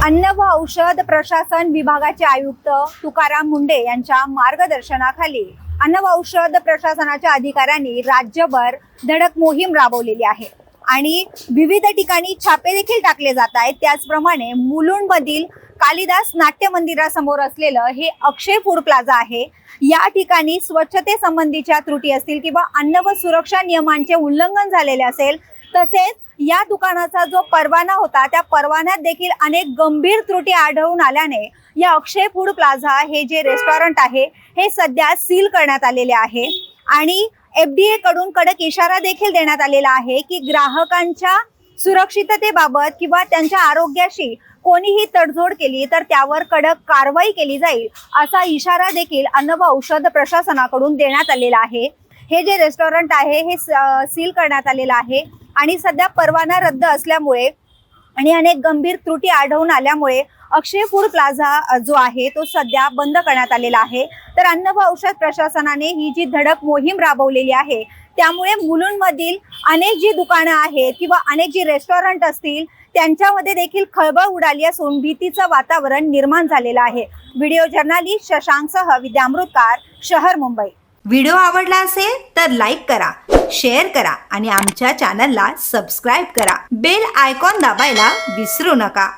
अन्न व औषध प्रशासन विभागाचे आयुक्त तुकाराम मुंढे यांच्या मार्गदर्शनाखाली अन्न व औषध प्रशासनाच्या अधिकाऱ्यांनी राज्यभर धडक मोहीम राबवलेली आहे आणि विविध ठिकाणी छापे देखील टाकले जात आहेत। त्याचप्रमाणे मुलुंडमधील कालिदास नाट्य मंदिरासमोर असलेलं हे अक्षय फूड प्लाझा आहे। या ठिकाणी स्वच्छतेसंबंधीच्या त्रुटी असतील किंवा अन्न व सुरक्षा नियमांचे उल्लंघन झालेले असेल, तसेच या दुकानाचा जो परवाना होता त्या परवान्यात देखील अनेक गंभीर त्रुटी आढळून आल्याने या अक्षय फूड प्लाझा हे जे रेस्टॉरंट आहे हे सध्या सील करण्यात आलेले आहे आणि FDA कडून कडक इशारा देखील देण्यात आलेला आहे की ग्राहकांच्या सुरक्षिततेबाबत किंवा त्यांच्या आरोग्याशी कोणीही तडजोड केली तर त्यावर कडक कारवाई केली जाईल असा इशारा देखील अन्न व औषध प्रशासनाकडून देण्यात आलेला आहे। हे जे रेस्टॉरंट आहे हे सील करण्यात आलेलं आहे आणि सध्या परवाना रद्द असल्यामुळे आणि अनेक गंभीर त्रुटी आढळून आल्यामुळे अक्षय फूड प्लाझा जो आहे तो सध्या बंद करण्यात आलेला आहे। तर अन्न व औषध प्रशासनाने ही जी धडक मोहीम राबवलेली आहे त्यामुळे मुलुंडमधील अनेक जी दुकानं आहेत किंवा अनेक जी रेस्टॉरंट असतील त्यांच्यामध्ये देखील खळबळ उडाली असून भीतीचं वातावरण निर्माण झालेलं आहे। व्हिडिओ जर्नलिस्ट शशांकसह विद्या अमृतकार, शहर मुंबई। व्हिडिओ आवडला असेल तर लाईक करा, शेअर करा आणि आमच्या चॅनलला सबस्क्राईब करा। बेल आयकॉन दाबायला विसरू नका।